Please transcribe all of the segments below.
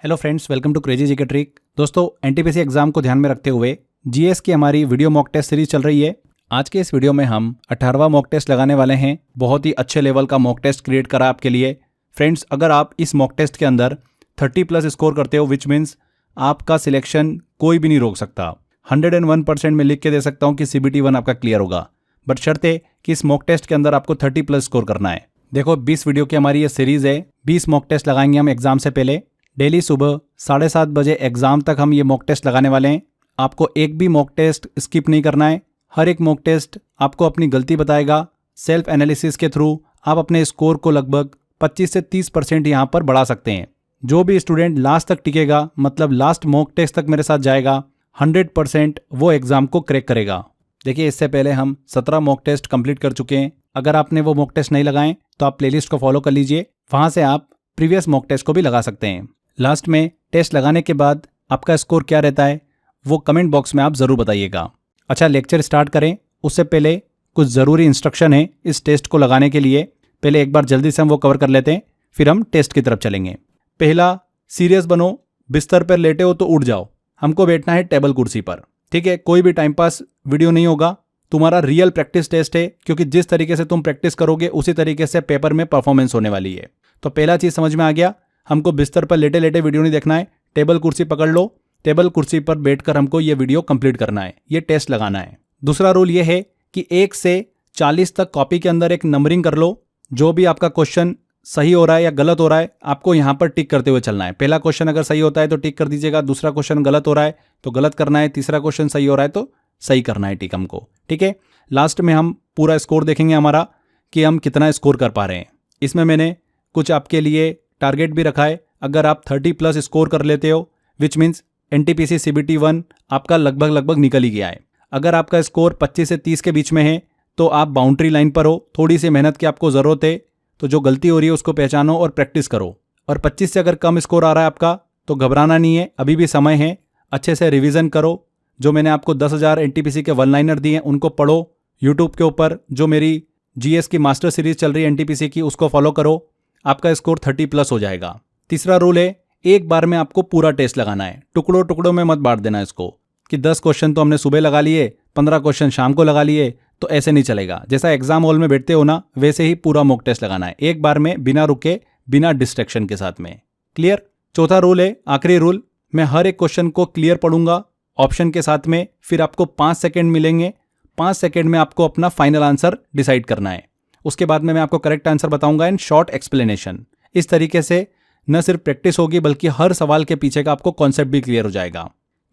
Hello friends, welcome to crazy GK trick. दोस्तों, NTPC exam को ध्यान में रखते हुए जीएस की हमारी वीडियो मॉक टेस्ट सीरीज चल रही है। आज के इस वीडियो में हम 18वां मॉक टेस्ट लगाने वाले हैं। बहुत ही अच्छे लेवल का मॉक टेस्ट क्रिएट करा आपके लिए। फ्रेंड्स, अगर आप इस मॉक टेस्ट के अंदर 30+ स्कोर करते हो, विच मीन्स आपका सिलेक्शन कोई भी नहीं रोक सकता। 101% में लिख के दे सकता हूँ कि CBT 1 आपका क्लियर होगा, बट शर्त है कि इस मॉक टेस्ट के अंदर आपको 30+ स्कोर करना है। देखो, 20 वीडियो की हमारी ये सीरीज है। 20 मॉक टेस्ट लगाएंगे हम एग्जाम से पहले। डेली सुबह 7:30 बजे एग्जाम तक हम ये मॉक टेस्ट लगाने वाले हैं। आपको एक भी मॉक टेस्ट स्किप नहीं करना है। हर एक मॉक टेस्ट आपको अपनी गलती बताएगा। सेल्फ एनालिसिस के थ्रू आप अपने स्कोर को लगभग 25 से 30% यहाँ पर बढ़ा सकते हैं। जो भी स्टूडेंट लास्ट तक टिकेगा, मतलब लास्ट मॉक टेस्ट तक मेरे साथ जाएगा, 100% वो एग्जाम को क्रैक करेगा। देखिए, इससे पहले हम 17 मॉक टेस्ट कंप्लीट कर चुके हैं। अगर आपने वो मॉक टेस्ट नहीं लगाए तो आप प्लेलिस्ट को फॉलो कर लीजिए, वहाँ से आप प्रीवियस मॉक टेस्ट को भी लगा सकते हैं। लास्ट में टेस्ट लगाने के बाद आपका स्कोर क्या रहता है वो कमेंट बॉक्स में आप ज़रूर बताइएगा। अच्छा, लेक्चर स्टार्ट करें उससे पहले कुछ ज़रूरी इंस्ट्रक्शन है इस टेस्ट को लगाने के लिए। पहले एक बार जल्दी से हम वो कवर कर लेते हैं, फिर हम टेस्ट की तरफ चलेंगे। पहला, सीरियस बनो। बिस्तर पर लेटे हो तो उठ जाओ। हमको बैठना है टेबल कुर्सी पर, ठीक है। कोई भी टाइम पास वीडियो नहीं होगा। तुम्हारा रियल प्रैक्टिस टेस्ट है, क्योंकि जिस तरीके से तुम प्रैक्टिस करोगे उसी तरीके से पेपर में परफॉर्मेंस होने वाली है। तो पहला चीज़ समझ में आ गया, हमको बिस्तर पर लेटे लेटे वीडियो नहीं देखना है। टेबल कुर्सी पकड़ लो, टेबल कुर्सी पर बैठकर हमको ये वीडियो कंप्लीट करना है, ये टेस्ट लगाना है। दूसरा रूल ये है कि 1 से 40 तक कॉपी के अंदर एक नंबरिंग कर लो। जो भी आपका क्वेश्चन सही हो रहा है या गलत हो रहा है, आपको यहाँ पर टिक करते हुए चलना है। पहला क्वेश्चन अगर सही होता है तो टिक कर दीजिएगा, दूसरा क्वेश्चन गलत हो रहा है तो गलत करना है, तीसरा क्वेश्चन सही हो रहा है तो सही करना है टिक हमको, ठीक है। लास्ट में हम पूरा स्कोर देखेंगे हमारा कि हम कितना स्कोर कर पा रहे हैं। इसमें मैंने कुछ आपके लिए टारगेट भी रखा है। अगर आप 30+ स्कोर कर लेते हो, विच मीन्स NTPC CBT 1 आपका लगभग निकल ही गया है। अगर आपका स्कोर 25 से 30 के बीच में है तो आप बाउंड्री लाइन पर हो। थोड़ी सी मेहनत की आपको ज़रूरत है, तो जो गलती हो रही है उसको पहचानो और प्रैक्टिस करो। और 25 से अगर कम स्कोर आ रहा है आपका तो घबराना नहीं है, अभी भी समय है। अच्छे से रिवीजन करो। जो मैंने आपको 10,000 NTPC के 1-लाइनर दिए हैं उनको पढ़ो। यूट्यूब के ऊपर जो मेरी GS की मास्टर सीरीज चल रही है NTPC की, उसको फॉलो करो। आपका स्कोर 30+ हो जाएगा। तीसरा रूल है, एक बार में आपको पूरा टेस्ट लगाना है। टुकड़ों टुकड़ों में मत बांट देना इसको कि 10 क्वेश्चन तो हमने सुबह लगा लिए, 15 क्वेश्चन शाम को लगा लिए, तो ऐसे नहीं चलेगा। जैसा एग्जाम हॉल में बैठते हो ना, वैसे ही पूरा मॉक टेस्ट लगाना है, एक बार में, बिना रुके, बिना डिस्ट्रैक्शन के साथ में। क्लियर? चौथा रूल है, आखिरी रूल, मैं हर एक क्वेश्चन को क्लियर पढ़ूंगा ऑप्शन के साथ में। फिर आपको 5 सेकेंड मिलेंगे। 5 सेकेंड में आपको अपना फाइनल आंसर डिसाइड करना है। उसके बाद में मैं आपको करेक्ट आंसर बताऊंगा इन शॉर्ट एक्सप्लेनेशन। इस तरीके से न सिर्फ प्रैक्टिस होगी बल्कि हर सवाल के पीछे का आपको कॉन्सेप्ट भी क्लियर हो जाएगा।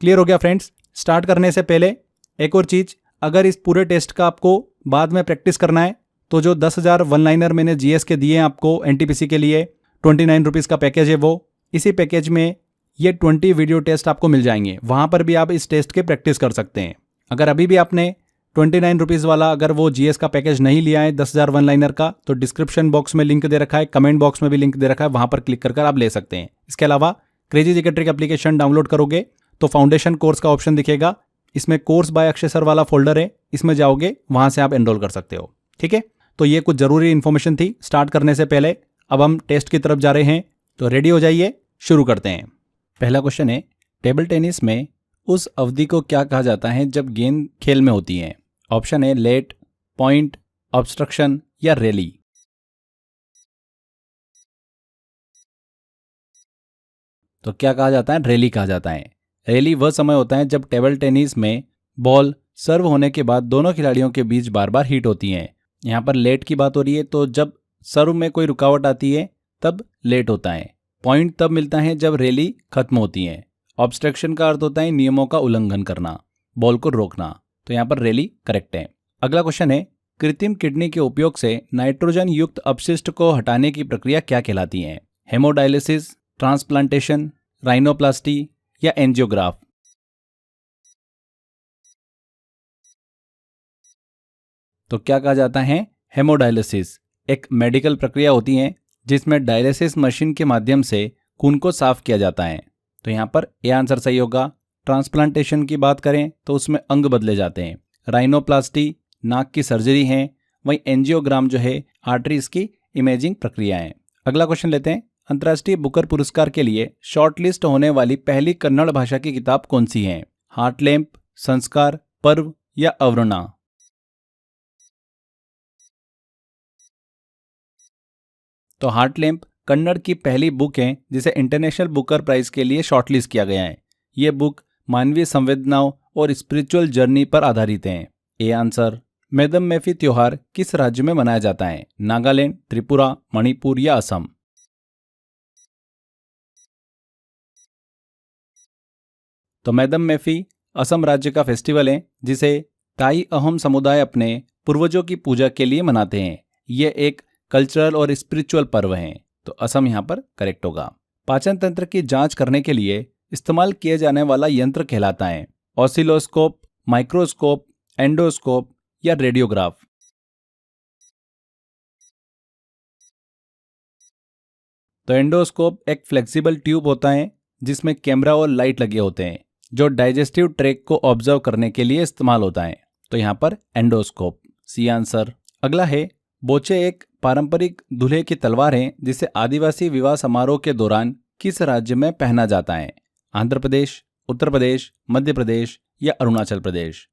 क्लियर हो गया फ्रेंड्स? स्टार्ट करने से पहले एक और चीज़, अगर इस पूरे टेस्ट का आपको बाद में प्रैक्टिस करना है तो जो 10,000 1-लाइनर मैंने GS के दिए हैं आपको NTPC के लिए, 29 रुपीज़ का पैकेज है वो। इसी पैकेज में ये 20 वीडियो टेस्ट आपको मिल जाएंगे। वहाँ पर भी आप इस टेस्ट के प्रैक्टिस कर सकते हैं। अगर अभी भी आपने 29 रुपीज़ वाला अगर वो GS का पैकेज नहीं लिया है 10,000 1-लाइनर का, तो डिस्क्रिप्शन बॉक्स में लिंक दे रखा है, कमेंट बॉक्स में भी लिंक दे रखा है, वहाँ पर क्लिक कर आप ले सकते हैं। इसके अलावा crazy GK trick application download करोगे तो फाउंडेशन कोर्स का ऑप्शन दिखेगा। इसमें कोर्स बाय अक्षय सर वाला फोल्डर है, इसमें जाओगे, वहाँ से आप एनरोल कर सकते हो, ठीक है। तो ये कुछ ज़रूरी इन्फॉर्मेशन थी स्टार्ट करने से पहले। अब हम टेस्ट की तरफ जा रहे हैं, तो रेडी हो जाइए, शुरू करते हैं। पहला क्वेश्चन है, टेबल टेनिस में उस अवधि को क्या कहा जाता है जब गेंद खेल में होती है? ऑप्शन है लेट, पॉइंट, ऑब्स्ट्रक्शन या रैली। तो क्या कहा जाता है? रैली कहा जाता है। रैली वह समय होता है जब टेबल टेनिस में बॉल सर्व होने के बाद दोनों खिलाड़ियों के बीच बार बार हिट होती हैं। यहाँ पर लेट की बात हो रही है, तो जब सर्व में कोई रुकावट आती है तब लेट होता है। पॉइंट तब मिलता है जब रैली खत्म होती है। ऑब्स्ट्रक्शन का अर्थ होता है नियमों का उल्लंघन करना, बॉल को रोकना। तो यहाँ पर रैली करेक्ट है। अगला क्वेश्चन है, कृत्रिम किडनी के उपयोग से नाइट्रोजन युक्त अपशिष्ट को हटाने की प्रक्रिया क्या कहलाती है? हेमोडायलिसिस, ट्रांसप्लांटेशन, राइनोप्लास्टी या एंजियोग्राफ। तो क्या कहा जाता है? हेमोडायलिसिस। एक मेडिकल प्रक्रिया होती है जिसमें डायलिसिस मशीन के माध्यम से खून को साफ किया जाता है। तो यहाँ पर यह आंसर सही होगा। ट्रांसप्लांटेशन की बात करें तो उसमें अंग बदले जाते हैं। राइनोप्लास्टी नाक की सर्जरी है, वहीं एंजियोग्राम जो है आर्टरीज की इमेजिंग प्रक्रिया है। अगला क्वेश्चन लेते हैं, अंतर्राष्ट्रीय बुकर पुरस्कार के लिए शॉर्टलिस्ट होने वाली पहली कन्नड़ भाषा की किताब कौन सी है? हार्टलैम्प, संस्कार, पर्व या अवर्णा? तो हार्टलैम्प कन्नड़ की पहली बुक है जिसे इंटरनेशनल बुकर प्राइज के लिए शॉर्टलिस्ट किया गया है। ये बुक मानवीय संवेदनाओं और स्पिरिचुअल जर्नी पर आधारित है। A answer. मैडम मेफी त्योहार किस राज्य में मनाया जाता है? नागालैंड, त्रिपुरा, मणिपुर या असम? तो मैडम मेफी असम राज्य का फेस्टिवल है जिसे ताई अहोम समुदाय अपने पूर्वजों की पूजा के लिए मनाते हैं। ये एक कल्चरल और स्पिरिचुअल पर्व है, तो असम यहाँ पर करेक्ट होगा। पाचन तंत्र की जांच करने के लिए इस्तेमाल किया जाने वाला यंत्र कहलाता है? ऑसिलोस्कोप, माइक्रोस्कोप, एंडोस्कोप या रेडियोग्राफ? तो एंडोस्कोप एक फ्लेक्सिबल ट्यूब होता है जिसमें कैमरा और लाइट लगे होते हैं, जो डाइजेस्टिव ट्रैक्ट को ऑब्जर्व करने के लिए इस्तेमाल होता है। तो यहाँ पर एंडोस्कोप, सी आंसर। अगला है, बोचे एक पारंपरिक दूल्हे की तलवार है जिसे आदिवासी विवाह समारोह के दौरान किस राज्य में पहना जाता है? आंध्र प्रदेश, उत्तर प्रदेश, मध्य प्रदेश या अरुणाचल प्रदेश?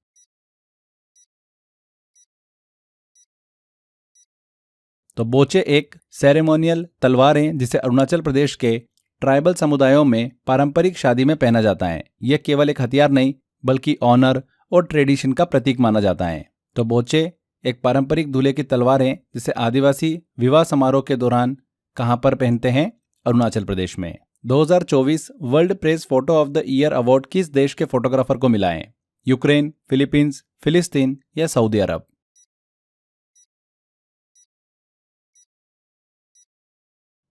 तो बोचे एक सेरेमोनियल तलवार है जिसे अरुणाचल प्रदेश के ट्राइबल समुदायों में पारंपरिक शादी में पहना जाता है। यह केवल एक हथियार नहीं बल्कि ऑनर और ट्रेडिशन का प्रतीक माना जाता है। तो बोचे एक पारंपरिक दूल्हे की तलवार है जिसे आदिवासी विवाह समारोह के दौरान कहां पर पहनते हैं? अरुणाचल प्रदेश में। 2024 world press photo of the year award किस देश के फोटोग्राफर को मिला है? यूक्रेन, फिलीपींस, फिलिस्तीन या सऊदी अरब?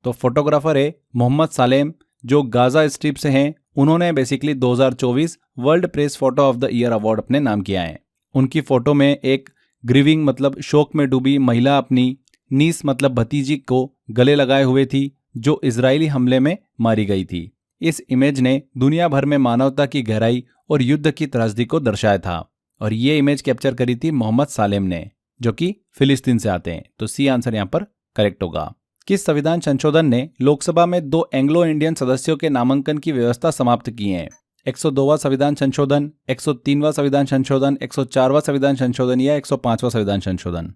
तो फोटोग्राफर है मोहम्मद सालेम, जो गाजा स्ट्रिप से हैं। उन्होंने basically 2024 world press photo of the year award अपने नाम किया है। उनकी फोटो में एक ग्रीविंग मतलब शोक में डूबी महिला अपनी नीस मतलब भतीजी को गले लगाए हुए थी, जो इजरायली हमले में मारी गई थी। इस इमेज ने दुनिया भर में मानवता की गहराई और युद्ध की त्रासदी को दर्शाया था, और ये इमेज कैप्चर करी थी मोहम्मद सालेम ने, जो कि फिलिस्तीन से आते हैं। तो सी आंसर यहाँ पर करेक्ट होगा। किस संविधान संशोधन ने लोकसभा में 2 एंग्लो इंडियन सदस्यों के नामांकन की व्यवस्था समाप्त की है? 102वां संविधान संशोधन, 103वां संविधान संशोधन, 104वां संविधान संशोधन या 105वां संविधान संशोधन?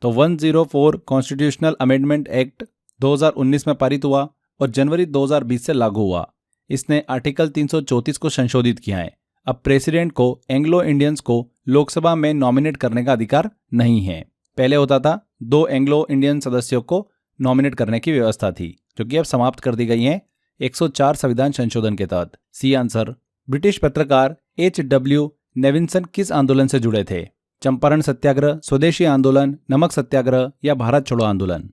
तो 104 कॉन्स्टिट्यूशनल अमेंडमेंट एक्ट 2019 में पारित हुआ और जनवरी 2020 से लागू हुआ। इसने आर्टिकल 334 को संशोधित किया है। अब प्रेसिडेंट को एंग्लो इंडियंस को लोकसभा में नॉमिनेट करने का अधिकार नहीं है। पहले होता था 2 एंग्लो इंडियन सदस्यों को नॉमिनेट करने की व्यवस्था थी, जो कि अब समाप्त कर दी गई है 104 संविधान संशोधन के तहत। C answer. ब्रिटिश पत्रकार H.W. नेविन्सन किस आंदोलन से जुड़े थे? चंपारण सत्याग्रह, स्वदेशी आंदोलन, नमक सत्याग्रह या भारत छोड़ो आंदोलन?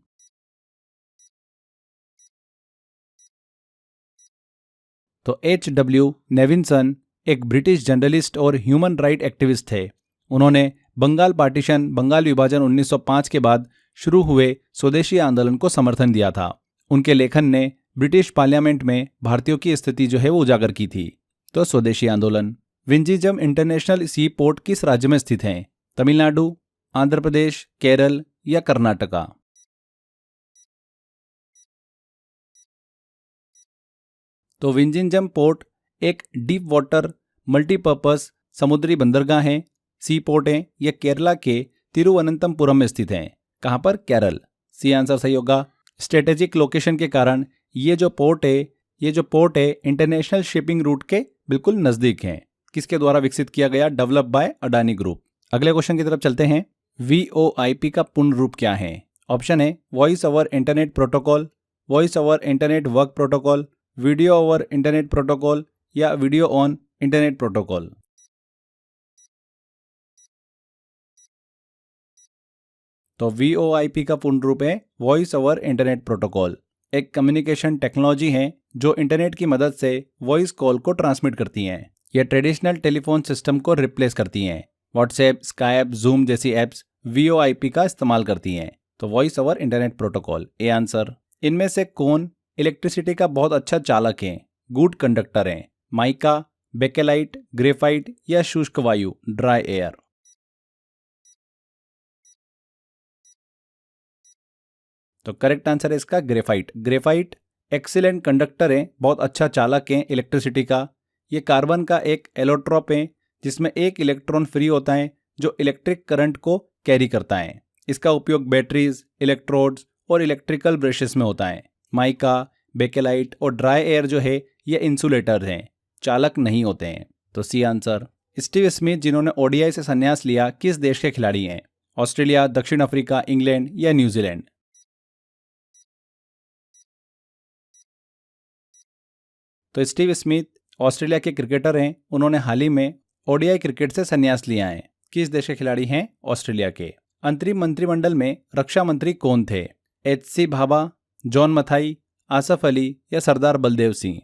तो H.W. नेविन्सन एक ब्रिटिश जर्नलिस्ट और ह्यूमन राइट एक्टिविस्ट थे। उन्होंने बंगाल पार्टीशन, बंगाल विभाजन 1905 के बाद शुरू हुए स्वदेशी आंदोलन को समर्थन दिया था। उनके लेखन ने ब्रिटिश पार्लियामेंट में भारतीयों की स्थिति जो है वो उजागर की थी। तो स्वदेशी आंदोलन। विंजीजम इंटरनेशनल सी पोर्ट किस राज्य में स्थित है? तमिलनाडु, आंध्र प्रदेश, केरल या कर्नाटका? तो विंजिंजम पोर्ट एक डीप वाटर मल्टीपर्पस समुद्री बंदरगाह है, सी पोर्ट है। यह केरला के तिरुवनंतपुरम में स्थित है। कहां पर? केरल। सी आंसर सही होगा। स्ट्रेटेजिक लोकेशन के कारण ये जो पोर्ट है इंटरनेशनल शिपिंग रूट के बिल्कुल नजदीक है। किसके द्वारा विकसित किया गया? Develop by Adani group. अगले क्वेश्चन की तरफ चलते हैं। VoIP का पूर्ण रूप क्या है? ऑप्शन है voice over internet protocol, voice over internet work protocol, video over internet protocol या वीडियो ऑन इंटरनेट प्रोटोकॉल? तो VoIP का पूर्ण रूप है वॉइस ओवर इंटरनेट प्रोटोकॉल। एक कम्युनिकेशन टेक्नोलॉजी है जो इंटरनेट की मदद से वॉइस कॉल को ट्रांसमिट करती हैं। यह ट्रेडिशनल टेलीफोन सिस्टम को रिप्लेस करती हैं। व्हाट्सएप, स्काइप, जूम जैसी एप्स VoIP का इस्तेमाल करती हैं। तो voice over internet protocol A answer. इनमें से कौन इलेक्ट्रिसिटी का बहुत अच्छा चालक है, गुड कंडक्टर है? माइका, बेकेलाइट, ग्रेफाइट या शुष्क वायु, ड्राई एयर? तो करेक्ट आंसर है इसका ग्रेफाइट। ग्रेफाइट एक्सीलेंट कंडक्टर है, बहुत अच्छा चालक है इलेक्ट्रिसिटी का। ये कार्बन का एक एलोट्रोप है जिसमें एक इलेक्ट्रॉन फ्री होता है जो इलेक्ट्रिक करंट को कैरी करता है। इसका उपयोग बैटरीज, इलेक्ट्रोड्स और इलेक्ट्रिकल ब्रशेस में होता है। माइका, बेकेलाइट और ड्राई एयर जो है ये इंसुलेटर हैं, चालक नहीं होते हैं। तो सी आंसर। स्टीव स्मिथ जिन्होंने ओडीआई से संन्यास लिया किस देश के खिलाड़ी हैं? ऑस्ट्रेलिया, दक्षिण अफ्रीका, इंग्लैंड या न्यूजीलैंड? तो स्टीव स्मिथ ऑस्ट्रेलिया के क्रिकेटर हैं, उन्होंने हाल ही में ओडीआई क्रिकेट से संन्यास लिया है। किस देश के खिलाड़ी हैं? ऑस्ट्रेलिया के। अंतरिम मंत्रिमंडल में रक्षा मंत्री कौन थे? एच.सी. भाभा, जॉन मथाई, आसफ अली या सरदार बलदेव सिंह?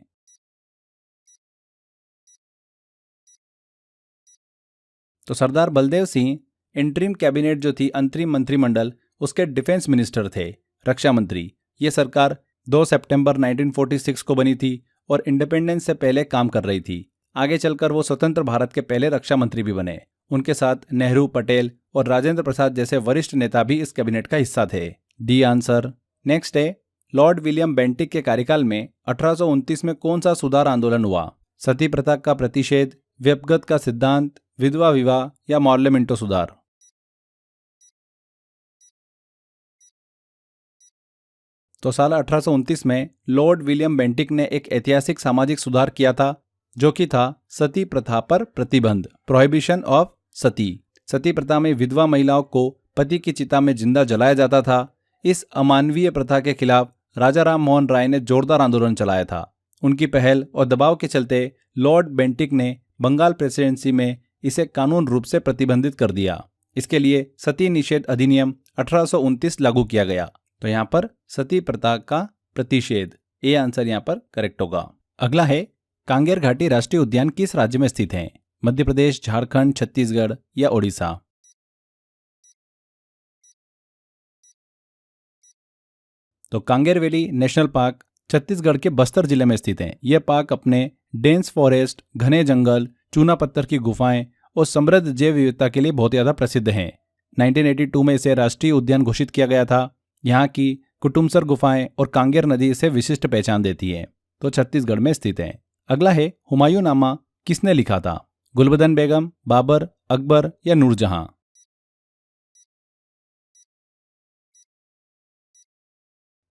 तो सरदार बलदेव सिंह इंटरिम कैबिनेट जो थी, अंतरिम मंत्रिमंडल, उसके डिफेंस मिनिस्टर थे, रक्षा मंत्री। ये सरकार 2 सितंबर 1946 को बनी थी और इंडिपेंडेंस से पहले काम कर रही थी। आगे चलकर वो स्वतंत्र भारत के पहले रक्षा मंत्री भी बने। उनके साथ नेहरू, पटेल और राजेंद्र प्रसाद जैसे वरिष्ठ नेता भी इस कैबिनेट का हिस्सा थे। D answer. नेक्स्ट है, लॉर्ड विलियम बेंटिक के कार्यकाल में 1829 में कौन सा सुधार आंदोलन हुआ? सती प्रथा का प्रतिषेध, व्यपगत का सिद्धांत, विधवा विवाह या मॉर्लेमेंटो सुधार? तो साल 1829 में लॉर्ड विलियम बेंटिक ने एक ऐतिहासिक सामाजिक सुधार किया था जो कि था सती प्रथा पर प्रतिबंध, प्रोहिबिशन ऑफ सती। सती प्रथा में विधवा महिलाओं को पति की चिता में जिंदा जलाया जाता था। इस अमानवीय प्रथा के खिलाफ राजा राम मोहन राय ने जोरदार आंदोलन चलाया था। उनकी पहल और दबाव के चलते लॉर्ड बेंटिक ने बंगाल प्रेसिडेंसी में इसे कानून रूप से प्रतिबंधित कर दिया। इसके लिए सती निषेध अधिनियम 1829 लागू किया गया। तो यहाँ पर सती प्रथा का प्रतिषेध, ए आंसर यहाँ पर करेक्ट होगा। अगला है, कांगेर घाटी राष्ट्रीय उद्यान किस राज्य में स्थित है? मध्य प्रदेश, झारखंड, छत्तीसगढ़ या ओडिशा? तो Kanger valley national park Chhattisgarh के बस्तर जिले में स्थित है। यह पार्क अपने डेंस फॉरेस्ट, घने जंगल, चूना पत्थर की गुफाएं और समृद्ध जैव विविधता के लिए बहुत ज़्यादा प्रसिद्ध है। 1982 में इसे राष्ट्रीय उद्यान घोषित किया गया था। यहाँ की कुटुमसर गुफाएं और कांगेर नदी इसे विशिष्ट पहचान देती है। तो छत्तीसगढ़ में स्थित है। अगला है, हुमायूं नामा किसने लिखा था? गुलबदन बेगम, बाबर, अकबर या नूरजहां?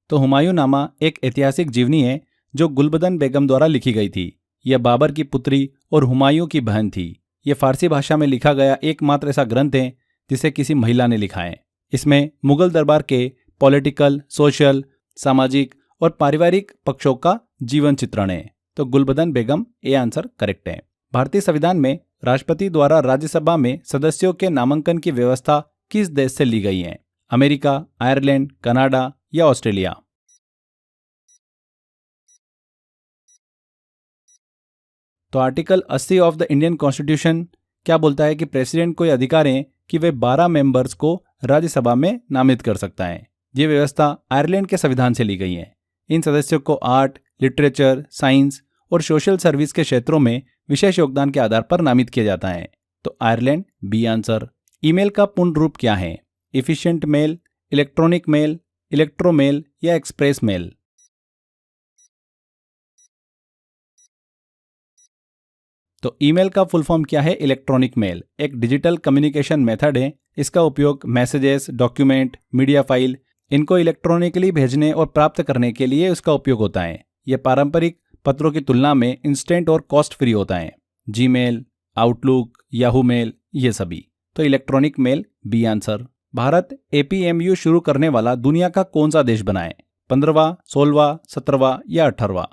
तो हुमायूं नामा एक ऐतिहासिक जीवनी है जो गुलबदन बेगम द्वारा लिखी गई थी। यह बाबर की पुत्री और हुमायूं की बहन थी। यह फारसी भाषा में लिखा गया एकमात्र ऐसा ग्रंथ है जिसे किसी महिला ने लिखा है। इसमें मुगल दरबार के पॉलिटिकल, सोशल, सामाजिक और पारिवारिक पक्षों का जीवन चित्रण है। तो गुलबदन बेगम, ए आंसर करेक्ट है। भारतीय संविधान में राष्ट्रपति द्वारा राज्यसभा में सदस्यों के नामांकन की व्यवस्था किस देश से ली गई है? अमेरिका, आयरलैंड, कनाडा या ऑस्ट्रेलिया? तो article 80 of the Indian constitution क्या बोलता है कि प्रेसिडेंट को यह अधिकार है कि वे 12 मेंबर्स को राज्यसभा में नामित कर सकता है। ये व्यवस्था आयरलैंड के संविधान से ली गई है। इन सदस्यों को आर्ट, लिटरेचर, साइंस और सोशल सर्विस के क्षेत्रों में विशेष योगदान के आधार पर नामित किया जाता है। तो आयरलैंड, बी आंसर। ईमेल का पूर्ण रूप क्या है? एफिशिएंट मेल, इलेक्ट्रॉनिक मेल, इलेक्ट्रोमेल या एक्सप्रेस मेल? तो ईमेल का फुल फॉर्म क्या है? इलेक्ट्रॉनिक मेल एक डिजिटल कम्युनिकेशन मेथड है। इसका उपयोग मैसेजेस, डॉक्यूमेंट, मीडिया फाइल, इनको इलेक्ट्रॉनिकली भेजने और प्राप्त करने के लिए इसका उपयोग होता है। यह पारंपरिक पत्रों की तुलना में इंस्टेंट और कॉस्ट फ्री होता है। जीमेल, आउटलुक, याहू मेल, ये सभी। तो electronic mail, B answer. Bharat APMU शुरू करने वाला दुनिया का कौन सा देश बना है? 15वां, 16वां, 17वां या 18वां?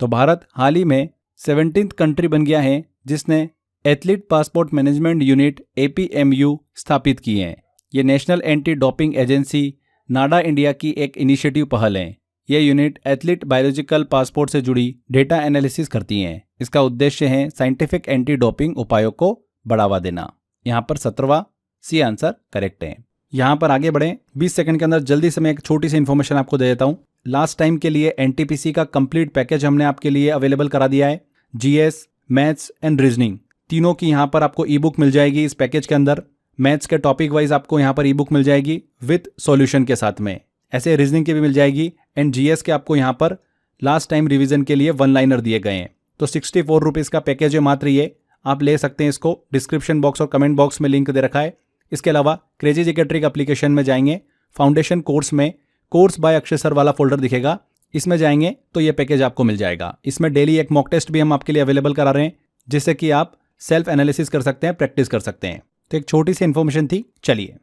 तो भारत हाल ही में 17th कंट्री बन गया है जिसने एथलीट पासपोर्ट मैनेजमेंट यूनिट एपीएमयू स्थापित की है। ये नेशनल एंटी डोपिंग एजेंसी नाडा इंडिया की एक इनिशिएटिव पहल है। यह यूनिट एथलीट बायोलॉजिकल पासपोर्ट से जुड़ी डेटा एनालिसिस करती है। इसका उद्देश्य है साइंटिफिक एंटी डोपिंग उपायों को बढ़ावा देना। यहाँ पर 17वां, सी आंसर करेक्ट है। यहाँ पर आगे बढ़ें, 20 सेकंड के अंदर जल्दी से मैं एक छोटी सी इन्फॉर्मेशन आपको दे देता हूँ। लास्ट टाइम के लिए एनटीपीसी का कंप्लीट पैकेज हमने आपके लिए अवेलेबल करा दिया है। जीएस, मैथ्स एंड रीजनिंग तीनों की यहाँ पर आपको ई बुक मिल जाएगी इस पैकेज के अंदर। मैथ्स के टॉपिक वाइज आपको यहाँ पर ई बुक मिल जाएगी विथ सॉल्यूशन के साथ में। ऐसे रीजनिंग की भी मिल जाएगी एंड जीएस के आपको यहाँ पर लास्ट टाइम रिवीजन के लिए 1 लाइनर दिए गए हैं। तो 64 रुपीज़ का पैकेज है मात्र, ये आप ले सकते हैं इसको। डिस्क्रिप्शन बॉक्स और कमेंट बॉक्स में लिंक दे रखा है। इसके अलावा क्रेजी जीके ट्रिक एप्लीकेशन में जाएंगे, फाउंडेशन कोर्स में कोर्स बाय अक्षय सर वाला फोल्डर दिखेगा, इसमें जाएंगे तो ये पैकेज आपको मिल जाएगा। इसमें डेली एक मॉक टेस्ट भी हम आपके लिए अवेलेबल करा रहे हैं, जिससे कि आप सेल्फ एनालिसिस कर सकते हैं, प्रैक्टिस कर सकते हैं। तो एक छोटी सी इन्फॉर्मेशन थी। चलिए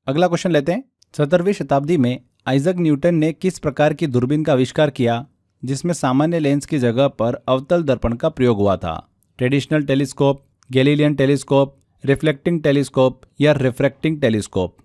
अगला क्वेश्चन लेते हैं। 17वीं शताब्दी में आइजक न्यूटन ने किस प्रकार की दूरबीन का आविष्कार किया जिसमें सामान्य लेंस की जगह पर अवतल दर्पण का प्रयोग हुआ था? Traditional telescope, Galilean telescope, reflecting telescope या रिफ्रैक्टिंग टेलीस्कोप?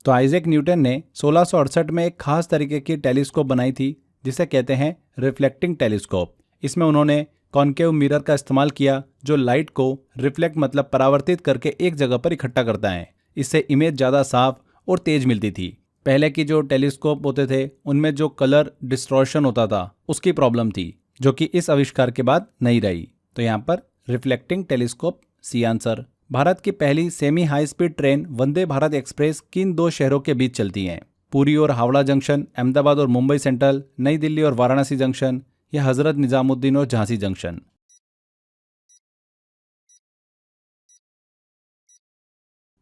तो आइजक न्यूटन ने 1668 में एक खास तरीके की टेलीस्कोप बनाई थी जिसे कहते हैं रिफ्लेक्टिंग टेलीस्कोप। इसमें उन्होंने कॉन्केव मिरर का इस्तेमाल किया जो लाइट को रिफ्लेक्ट मतलब परावर्तित करके एक जगह पर इकट्ठा करता है। इससे इमेज ज़्यादा साफ और तेज मिलती थी। पहले की जो टेलीस्कोप होते थे उनमें जो कलर डिस्टॉर्शन होता था उसकी प्रॉब्लम थी, जो कि इस आविष्कार के बाद नहीं रही। तो यहाँ पर reflecting telescope C answer. Bharat की पहली semi high speed train Vande Bharat express किन 2 शहरों के बीच चलती हैं? पुरी और हावड़ा जंक्शन, अहमदाबाद और मुंबई सेंट्रल, नई दिल्ली और वाराणसी जंक्शन या हजरत निजामुद्दीन और झांसी जंक्शन?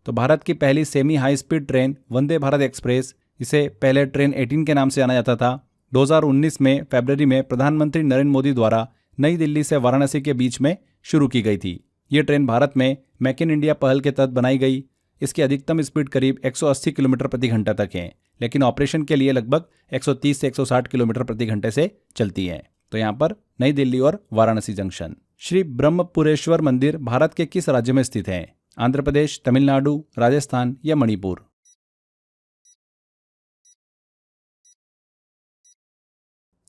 तो भारत की पहली semi high speed train Vande Bharat express, इसे पहले ट्रेन 18 के नाम से जाना जाता था, 2019 में फरवरी में प्रधानमंत्री नरेंद्र मोदी द्वारा नई दिल्ली से वाराणसी के बीच में शुरू की गई थी। ये ट्रेन भारत में मेक इन इंडिया पहल के तहत बनाई गई। इसकी अधिकतम स्पीड करीब 180 किलोमीटर प्रति घंटा तक है, लेकिन ऑपरेशन के लिए लगभग 130 से 160 किलोमीटर प्रति घंटे से चलती है। तो यहाँ पर नई दिल्ली और वाराणसी जंक्शन। श्री ब्रह्मपुरेश्वर मंदिर भारत के किस राज्य में स्थित है? आंध्र प्रदेश, तमिलनाडु, राजस्थान या मणिपुर?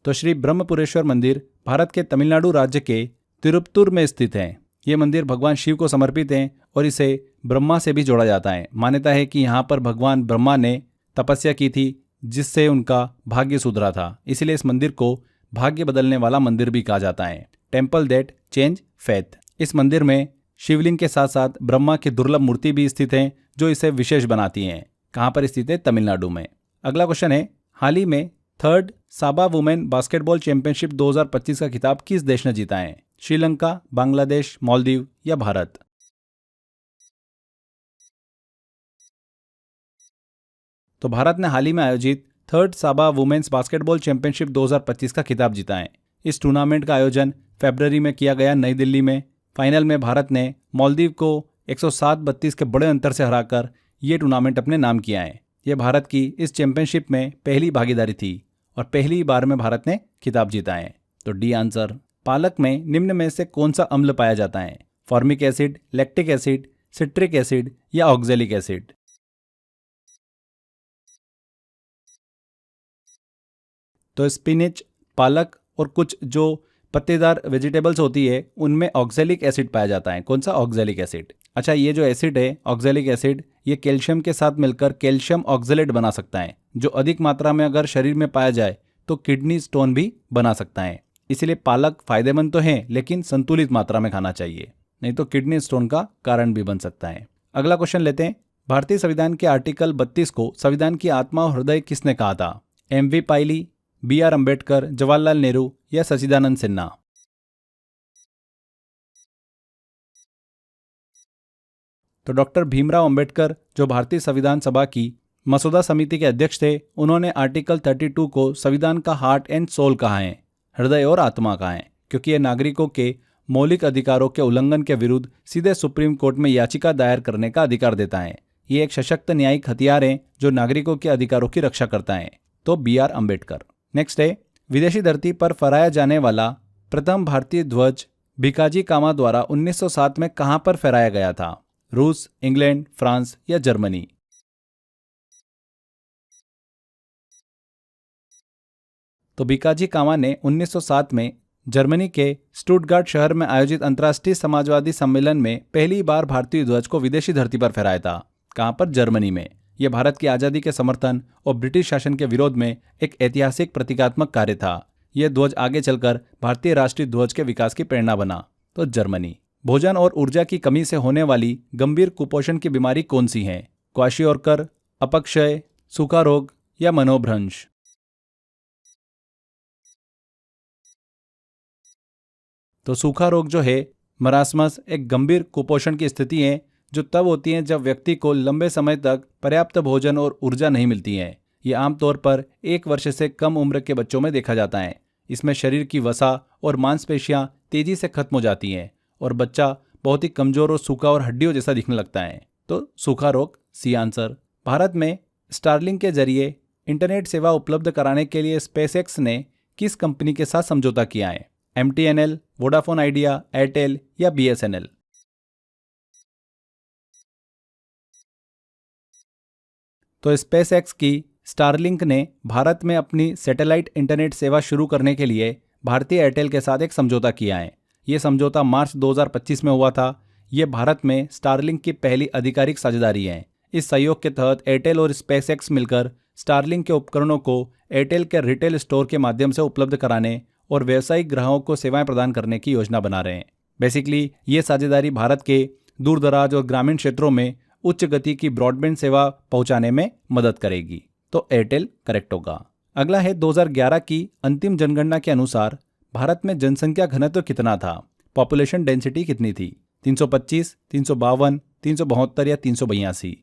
तो श्री ब्रह्मपुरेश्वर मंदिर भारत के तमिलनाडु राज्य के तिरुपतुर में स्थित है। ये मंदिर भगवान शिव को समर्पित है और इसे ब्रह्मा से भी जोड़ा जाता है। मान्यता है कि यहाँ पर भगवान ब्रह्मा ने तपस्या की थी जिससे उनका भाग्य सुधरा था, इसलिए इस मंदिर को भाग्य बदलने वाला मंदिर भी कहा जाता है। Temple that change faith. इस मंदिर में शिवलिंग के साथ साथ ब्रह्मा की दुर्लभ मूर्ति भी स्थित है जो इसे विशेष बनाती हैं। कहाँ पर स्थित है? तमिलनाडु में। अगला क्वेश्चन है, हाल ही में 3rd साबा वुमेन बास्केटबॉल चैंपियनशिप 2025 का खिताब किस देश ने जीता है? श्रीलंका, बांग्लादेश, मालदीव या भारत? तो भारत ने हाल ही में आयोजित 3rd साबा वुमेन्स बास्केटबॉल चैंपियनशिप 2025 का खिताब जीता है। इस टूर्नामेंट का आयोजन फरवरी में किया गया नई दिल्ली में। फाइनल में भारत ने मालदीव को 107-32 के बड़े अंतर से हराकर ये टूर्नामेंट अपने नाम किया है। यह भारत की इस चैंपियनशिप में पहली भागीदारी थी और पहली बार में भारत ने खिताब जीता है। तो डी आंसर। पालक में निम्न में से कौन सा अम्ल पाया जाता है? Formic acid, lactic acid, citric acid या ऑक्जेलिक एसिड? तो स्पिनिच, पालक और कुछ जो पत्तेदार वेजिटेबल्स होती है उनमें ऑक्जेलिक एसिड पाया जाता है। कौन सा? Oxalic acid. अच्छा, ये जो एसिड है ऑक्जेलिक एसिड, ये कैल्शियम के साथ मिलकर कैल्शियम ऑक्जेलेट बना सकता है, जो अधिक मात्रा में अगर शरीर में पाया जाए तो किडनी स्टोन भी बना सकता है। इसलिए पालक फायदेमंद तो है लेकिन संतुलित मात्रा में खाना चाहिए, नहीं तो किडनी स्टोन का कारण भी बन सकता है। अगला क्वेश्चन लेते हैं। भारतीय संविधान के आर्टिकल 32 को संविधान की आत्मा और हृदय किसने कहा था? एम.वी. पायली, बी.आर. अम्बेडकर, जवाहरलाल नेहरू या सच्चिदानंद सिन्हा? तो डॉक्टर भीमराव अंबेडकर, जो भारतीय संविधान सभा की मसौदा समिति के अध्यक्ष थे, उन्होंने आर्टिकल 32 को संविधान का हार्ट एंड सोल कहा है, हृदय और आत्मा कहा है, क्योंकि यह नागरिकों के मौलिक अधिकारों के उल्लंघन के विरुद्ध सीधे सुप्रीम कोर्ट में याचिका दायर करने का अधिकार देता है। ये एक सशक्त न्यायिक हथियार है जो नागरिकों के अधिकारों की रक्षा करता है। तो बी.आर. अम्बेडकर। नेक्स्ट है, विदेशी धरती पर फहराया जाने वाला प्रथम भारतीय ध्वज भिकाजी कामा द्वारा 1907 में कहां पर फहराया गया था? रूस, इंग्लैंड, फ्रांस या जर्मनी? तो भिकाजी कामा ने 1907 में जर्मनी के स्टुटगार्ट शहर में आयोजित अंतर्राष्ट्रीय समाजवादी सम्मेलन में पहली बार भारतीय ध्वज को विदेशी धरती पर फहराया था। कहां पर? जर्मनी में। यह भारत की आज़ादी के समर्थन और ब्रिटिश शासन के विरोध में एक ऐतिहासिक प्रतीकात्मक कार्य था। यह ध्वज आगे चलकर भारतीय राष्ट्रीय ध्वज के विकास की प्रेरणा बना। तो जर्मनी। भोजन और ऊर्जा की कमी से होने वाली गंभीर कुपोषण की बीमारी कौन सी है? क्वाशियोरकर, अपक्षय, सूखा रोग या मनोभ्रंश? तो सूखा रोग जो है, मरासमस, एक गंभीर कुपोषण की स्थिति है जो तब होती है जब व्यक्ति को लंबे समय तक पर्याप्त भोजन और ऊर्जा नहीं मिलती है। ये आमतौर पर 1 वर्ष से कम उम्र के बच्चों में देखा जाता है। इसमें शरीर की वसा और मांसपेशियां तेजी से खत्म हो जाती हैं और बच्चा बहुत ही कमजोर और सूखा और हड्डियों जैसा दिखने लगता है। तो सूखा रोग सी आंसर। भारत में स्टारलिंक के जरिए इंटरनेट सेवा उपलब्ध कराने के लिए स्पेसएक्स ने किस कंपनी के साथ समझौता किया है? MTNL, वोडाफोन आइडिया, एयरटेल या BSNL? तो स्पेसएक्स की स्टारलिंक ने भारत में अपनी सैटेलाइट इंटरनेट सेवा शुरू करने के लिए भारतीय एयरटेल के साथ एक समझौता किया है। ये समझौता मार्च 2025 में हुआ था। ये भारत में स्टारलिंक की पहली आधिकारिक साझेदारी है। इस सहयोग के तहत एयरटेल और स्पेसएक्स मिलकर स्टारलिंक के उपकरणों को एयरटेल के रिटेल स्टोर के माध्यम से उपलब्ध कराने और व्यावसायिक ग्राहकों को सेवाएं प्रदान करने की योजना बना रहे हैं। बेसिकली ये साझेदारी भारत के दूर दराज और ग्रामीण क्षेत्रों में उच्च गति की ब्रॉडबैंड सेवा पहुंचाने में मदद करेगी। तो एयरटेल करेक्ट होगा। अगला है 2011 की अंतिम जनगणना के अनुसार भारत में जनसंख्या घनत्व कितना था? पॉपुलेशन डेंसिटी कितनी थी? 325, 352, 372 या 382?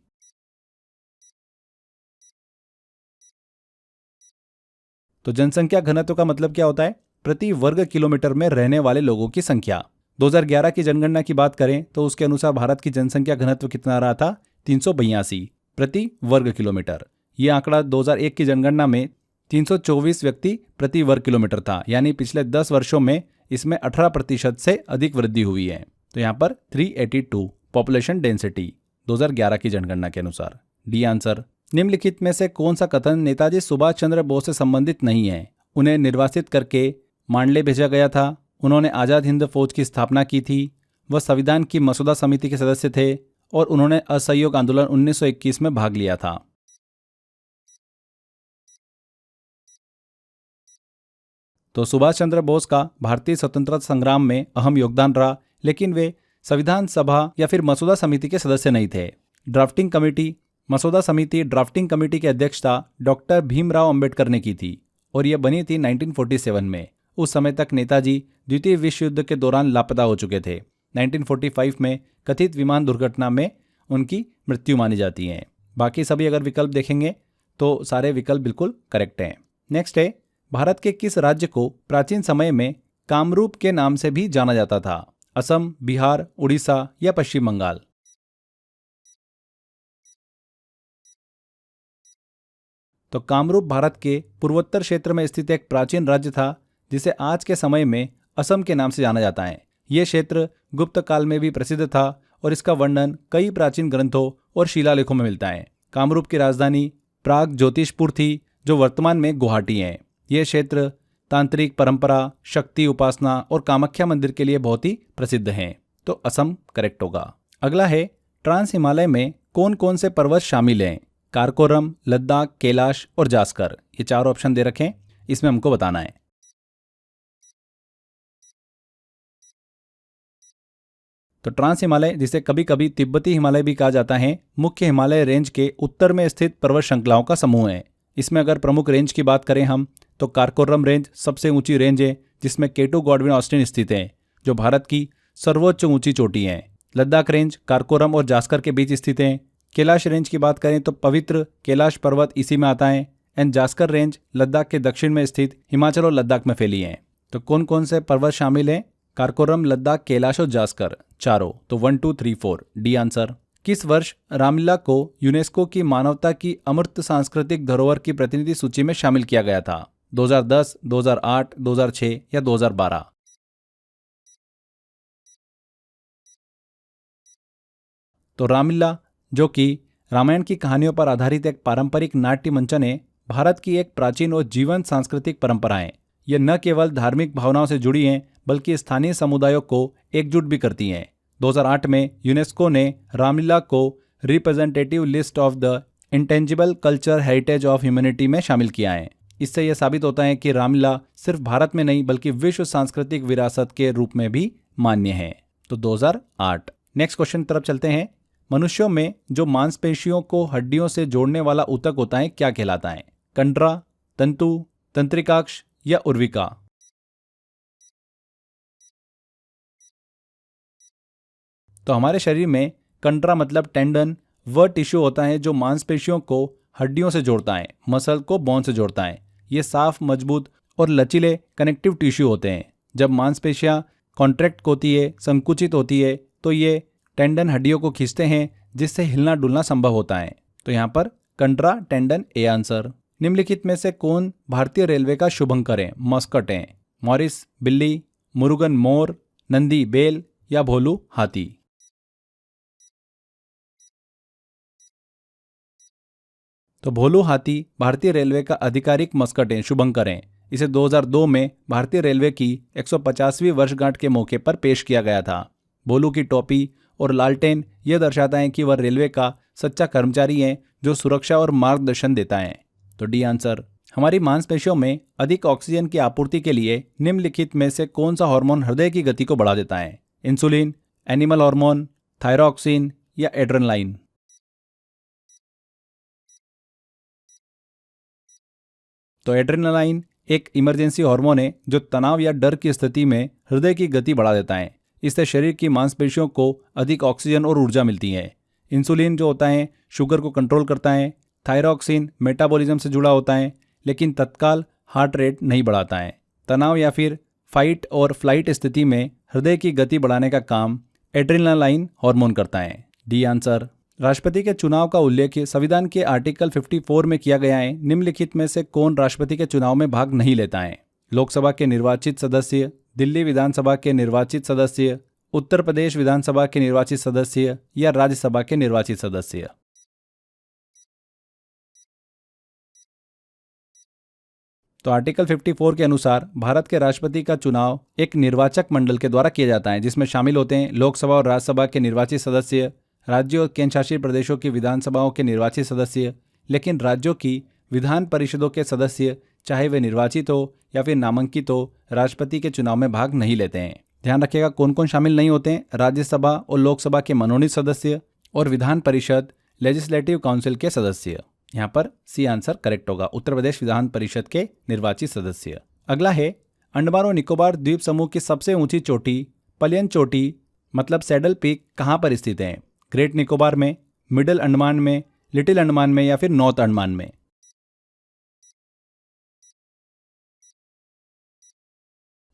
तो जनसंख्या घनत्व का मतलब क्या होता है? प्रति वर्ग किलोमीटर में रहने वाले लोगों की संख्या। 2011 की जनगणना की बात करें तो उसके अनुसार भारत की जनसंख्या घनत्व कितना रहा था? 382 प्रति वर्ग किलोमीटर। ये आंकड़ा 2001 की जनगणना में 324 व्यक्ति प्रति वर्ग किलोमीटर था, यानी पिछले 10 वर्षों में इसमें 18% से अधिक वृद्धि हुई है। तो यहाँ पर 382 पॉपुलेशन डेंसिटी 2011 की जनगणना के अनुसार। D answer. निम्नलिखित में से कौन सा कथन नेताजी सुभाष चंद्र बोस से संबंधित नहीं है? उन्हें निर्वासित करके मांडले भेजा गया था, उन्होंने आज़ाद हिंद फौज की स्थापना की थी, वह संविधान की मसौदा समिति के सदस्य थे और उन्होंने असहयोग आंदोलन 1921 में भाग लिया था। तो सुभाष चंद्र बोस का भारतीय स्वतंत्रता संग्राम में अहम योगदान रहा, लेकिन वे संविधान सभा या फिर मसौदा समिति के सदस्य नहीं थे। ड्राफ्टिंग कमेटी, मसौदा समिति ड्राफ्टिंग कमेटी की अध्यक्षता डॉक्टर भीमराव अंबेडकर ने की थी और यह बनी थी 1947 में। उस समय तक नेताजी द्वितीय विश्व युद्ध के दौरान लापता हो चुके थे। 1945 में कथित विमान दुर्घटना में उनकी मृत्यु मानी जाती है। बाकी सभी अगर विकल्प देखेंगे तो सारे विकल्प बिल्कुल करेक्ट हैं। नेक्स्ट है, भारत के किस राज्य को प्राचीन समय में कामरूप के नाम से भी जाना जाता था? असम, बिहार, उड़ीसा या पश्चिम बंगाल? तो कामरूप भारत के पूर्वोत्तर क्षेत्र में स्थित एक प्राचीन राज्य था जिसे आज के समय में असम के नाम से जाना जाता है। यह क्षेत्र गुप्त काल में भी प्रसिद्ध था और इसका वर्णन कई प्राचीन ग्रंथों और शिलालेखों में मिलता है। कामरूप की राजधानी प्राग ज्योतिषपुर थी, जो वर्तमान में गुवाहाटी है। यह क्षेत्र तांत्रिक परंपरा, शक्ति उपासना और कामाख्या मंदिर के लिए बहुत ही प्रसिद्ध है। तो असम करेक्ट होगा। अगला है, ट्रांस हिमालय में कौन कौन से पर्वत शामिल हैं? कारकोरम, लद्दाख, कैलाश और जास्कर। ये 4 ऑप्शन दे रखे हैं, इसमें हमको बताना है। तो ट्रांस हिमालय, जिसे कभी कभी तिब्बती हिमालय भी कहा जाता है, मुख्य हिमालय रेंज के उत्तर में स्थित पर्वत श्रृंखलाओं का समूह है। इसमें अगर प्रमुख रेंज की बात करें हम, तो कारकोरम रेंज सबसे ऊंची रेंज है, जिसमें केटू गॉडविन ऑस्टिन स्थित है, जो भारत की सर्वोच्च ऊंची चोटी है। लद्दाख रेंज कारकोरम और जास्कर के बीच स्थित है। कैलाश रेंज की बात करें तो पवित्र कैलाश पर्वत इसी में आता है। एंड जास्कर रेंज लद्दाख के दक्षिण में स्थित हिमाचल और लद्दाख में फैली है। तो कौन कौन से पर्वत शामिल हैं? कारकोरम, लद्दाख, कैलाश और जास्कर, चारों। तो 1, 2, 3, 4 डी आंसर। किस वर्ष रामलीला को यूनेस्को की मानवता की अमूर्त सांस्कृतिक धरोहर की प्रतिनिधि सूची में शामिल किया गया था? 2010, 2008, 2006 या 2012? तो रामलीला, जो कि रामायण की कहानियों पर आधारित एक पारंपरिक नाट्य मंचन है, भारत की एक प्राचीन और जीवंत सांस्कृतिक परंपरा है। यह न केवल धार्मिक भावनाओं से जुड़ी हैं, बल्कि स्थानीय समुदायों को एकजुट भी करती हैं। 2008 में यूनेस्को ने रामलीला को representative list of the intangible culture heritage of humanity में शामिल किया है। इससे यह साबित होता है कि रामलीला सिर्फ भारत में नहीं बल्कि विश्व सांस्कृतिक विरासत के रूप में भी मान्य है। तो 2008। नेक्स्ट क्वेश्चन तरफ चलते हैं। मनुष्यों में जो मांसपेशियों को हड्डियों से जोड़ने वाला ऊतक होता है क्या कहलाता है? कंडरा, तंतु, तंत्रिकाक्ष या उर्विका? तो हमारे शरीर में कंडरा मतलब टेंडन वह टिश्यू होता है जो मांसपेशियों को हड्डियों से जोड़ता है, मसल को बोन से जोड़ता है। ये साफ, मजबूत और लचीले कनेक्टिव टिश्यू होते हैं। जब मांसपेशियां कॉन्ट्रैक्ट होती है, संकुचित होती है, तो ये टेंडन हड्डियों को खींचते हैं जिससे हिलना डुलना संभव होता है। तो यहाँ पर कंडरा टेंडन ए आंसर। निम्नलिखित में से कौन भारतीय रेलवे का शुभंकर है? मस्कट है। मॉरिस बिल्ली, मुरुगन मोर, नंदी बैल या भोलू हाथी? तो भोलू हाथी भारतीय रेलवे का आधिकारिक मस्कट है, शुभंकर है। इसे 2002 में भारतीय रेलवे की 150वीं वर्षगांठ के मौके पर पेश किया गया था। भोलू की टोपी और लालटेन यह दर्शाता है कि वह रेलवे का सच्चा कर्मचारी है जो सुरक्षा और मार्गदर्शन देता है। तो डी आंसर। हमारी मांसपेशियों में अधिक ऑक्सीजन की आपूर्ति के लिए निम्नलिखित में से कौन सा हार्मोन हृदय की गति को बढ़ा देता है? इंसुलिन, एनिमल हार्मोन, थायरॉक्सिन या एड्रेनलाइन? तो एड्रेनलाइन एक इमरजेंसी हार्मोन है जो तनाव या डर की स्थिति में हृदय की गति बढ़ा देता है। इससे शरीर की मांसपेशियों को अधिक ऑक्सीजन और ऊर्जा मिलती है। इंसुलिन जो होता है शुगर को कंट्रोल करता है। थायरॉक्सिन मेटाबॉलिज्म से जुड़ा होता है लेकिन तत्काल हार्ट रेट नहीं बढ़ाता है। तनाव या फिर फाइट और फ्लाइट स्थिति में हृदय की गति बढ़ाने का काम एड्रेनलाइन हार्मोन करता है। D answer. राष्ट्रपति के चुनाव का उल्लेख संविधान के आर्टिकल 54 में किया गया है। निम्नलिखित में से कौन राष्ट्रपति के चुनाव में भाग नहीं लेता है? लोकसभा के निर्वाचित सदस्य, दिल्ली विधानसभा के निर्वाचित सदस्य, उत्तर प्रदेश विधानसभा के निर्वाचित सदस्य या राज्यसभा के निर्वाचित सदस्य? तो आर्टिकल 54 के अनुसार भारत के राष्ट्रपति का चुनाव एक निर्वाचक मंडल के द्वारा किया जाता है जिसमें शामिल होते हैं लोकसभा और राज्यसभा के निर्वाचित सदस्य, राज्यों और केंद्र शासित प्रदेशों की विधानसभाओं के निर्वाचित सदस्य। लेकिन राज्यों की विधान परिषदों के सदस्य, चाहे वे निर्वाचित हो या फिर नामांकित हो, राष्ट्रपति के चुनाव में भाग नहीं लेते हैं। ध्यान रखिएगा कौन कौन शामिल नहीं होते हैं? राज्यसभा और लोकसभा के मनोनीत सदस्य और विधान परिषद लेजिस्लेटिव काउंसिल के सदस्य। यहाँ पर सी आंसर करेक्ट होगा, उत्तर प्रदेश विधान परिषद के निर्वाचित सदस्य। अगला है अंडमान और निकोबार द्वीप समूह की सबसे ऊंची चोटी पलियन चोटी मतलब सैडल पीक कहाँ पर स्थित है? ग्रेट निकोबार में, मिडिल अंडमान में, लिटिल अंडमान में या फिर नॉर्थ अंडमान में?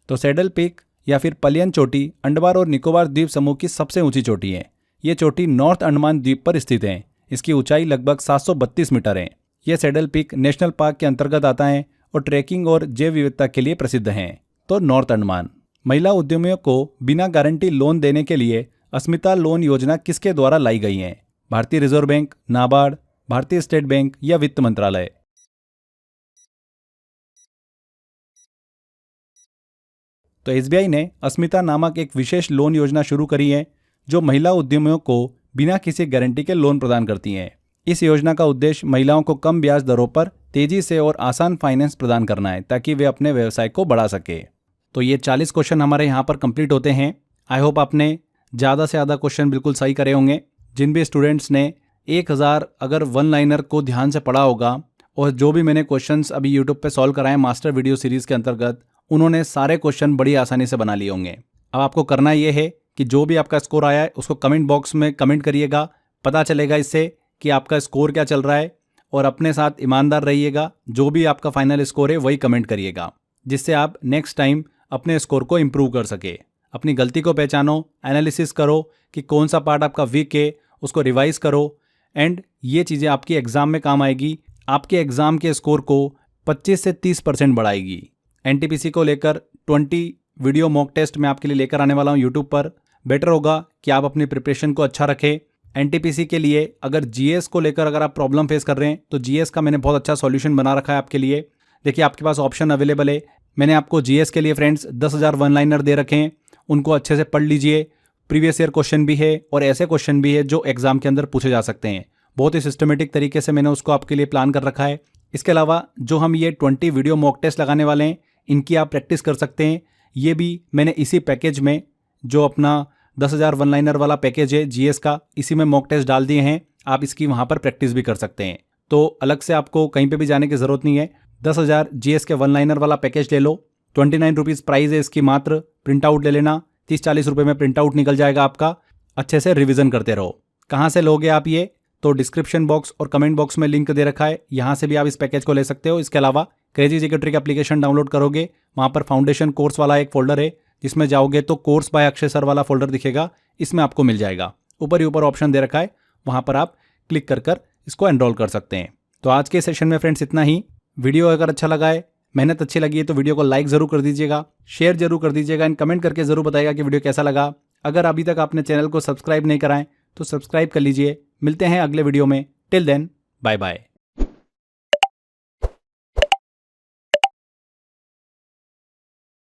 तो सैडल पीक या फिर पलियन चोटी अंडमान और निकोबार द्वीप समूह की सबसे ऊंची चोटी है। ये चोटी नॉर्थ अंडमान द्वीप पर स्थित है। इसकी ऊंचाई लगभग 732 मीटर है। यह सैडल पीक नेशनल पार्क के अंतर्गत आता है और ट्रैकिंग और जैव विविधता के लिए प्रसिद्ध है। तो नॉर्थ अंडमान। महिला उद्यमियों को बिना गारंटी लोन देने के लिए अस्मिता लोन योजना किसके द्वारा लाई गई है? भारतीय रिजर्व बैंक, नाबार्ड, भारतीय स्टेट बैंक या वित्त मंत्रालय? तो एसबीआई ने अस्मिता नामक एक विशेष लोन योजना शुरू करी है जो महिला उद्यमियों को बिना किसी गारंटी के लोन प्रदान करती है। इस योजना का उद्देश्य महिलाओं को कम ब्याज दरों पर तेजी से और आसान फाइनेंस प्रदान करना है ताकि वे अपने व्यवसाय को बढ़ा सके। तो ये 40 क्वेश्चन हमारे यहाँ पर कंप्लीट होते हैं। आई होप आपने ज़्यादा से ज़्यादा क्वेश्चन बिल्कुल सही करे होंगे। जिन भी स्टूडेंट्स ने 1000 अगर वन लाइनर को ध्यान से पढ़ा होगा और जो भी मैंने क्वेश्चंस अभी यूट्यूब पे सॉल्व कराए मास्टर वीडियो सीरीज़ के अंतर्गत, उन्होंने सारे क्वेश्चन बड़ी आसानी से बना लिए होंगे। अब आपको करना ये है कि जो भी आपका स्कोर आया है उसको कमेंट बॉक्स में कमेंट करिएगा। पता चलेगा इससे कि आपका स्कोर क्या चल रहा है और अपने साथ ईमानदार रहिएगा। जो भी आपका फाइनल स्कोर है वही कमेंट करिएगा जिससे आप नेक्स्ट टाइम अपने स्कोर को इम्प्रूव कर सके। अपनी गलती को पहचानो, एनालिसिस करो कि कौन सा पार्ट आपका वीक है, उसको रिवाइज करो एंड ये चीज़ें आपकी एग्ज़ाम में काम आएगी। आपके एग्ज़ाम के स्कोर को 25 से 30% बढ़ाएगी। एनटीपीसी को लेकर 20 वीडियो मॉक टेस्ट मैं आपके लिए लेकर आने वाला हूँ यूट्यूब पर। बेटर होगा कि आप अपनी प्रिपरेशन को अच्छा रखें। एनटीपीसी के लिए अगर जीएस को लेकर अगर आप प्रॉब्लम फेस कर रहे हैं तो जीएस का मैंने बहुत अच्छा सॉल्यूशन बना रखा है आपके लिए। देखिए आपके पास ऑप्शन अवेलेबल है। मैंने आपको जीएस के लिए फ्रेंड्स 10,000 वन लाइनर दे रखे हैं, उनको अच्छे से पढ़ लीजिए। प्रीवियस ईयर क्वेश्चन भी है और ऐसे क्वेश्चन भी है जो एग्जाम के अंदर पूछे जा सकते हैं। बहुत ही सिस्टमेटिक तरीके से मैंने उसको आपके लिए प्लान कर रखा है। इसके अलावा जो हम ये 20 वीडियो मॉक टेस्ट लगाने वाले हैं इनकी आप प्रैक्टिस कर सकते हैं। ये भी मैंने इसी पैकेज में जो अपना 10,000 वन लाइनर वाला पैकेज है जीएस का, इसी में मॉक टेस्ट डाल दिए हैं। आप इसकी वहाँ पर प्रैक्टिस भी कर सकते हैं। तो अलग से आपको कहीं पे भी जाने की ज़रूरत नहीं है। 10,000 जीएस के वन लाइनर वाला पैकेज ले लो। 29 रुपीज़ प्राइस है इसकी मात्र। प्रिंट आउट ले लेना, 30-40 रुपये में प्रिंट आउट निकल जाएगा आपका। अच्छे से रिवीजन करते रहो। कहाँ से लोगे आप ये? तो डिस्क्रिप्शन बॉक्स और कमेंट बॉक्स में लिंक दे रखा है, यहाँ से भी आप इस पैकेज को ले सकते हो। इसके अलावा crazy GK trick application download करोगे, वहाँ पर फाउंडेशन कोर्स वाला एक फोल्डर है, जिसमें जाओगे तो कोर्स बाय अक्षय सर वाला फोल्डर दिखेगा, इसमें आपको मिल जाएगा। ऊपर ही ऊपर ऑप्शन दे रखा है, वहाँ पर आप क्लिक कर इसको एनरोल कर सकते हैं। तो आज के सेशन में फ्रेंड्स इतना ही। वीडियो अगर अच्छा लगा है, मेहनत अच्छी लगी है तो वीडियो को लाइक ज़रूर कर दीजिएगा, शेयर जरूर कर दीजिएगा, एंड कमेंट करके ज़रूर बताइएगा कि वीडियो कैसा लगा। अगर अभी तक आपने चैनल को सब्सक्राइब नहीं कराएं तो सब्सक्राइब कर लीजिए। मिलते हैं अगले वीडियो में। Till then, bye bye.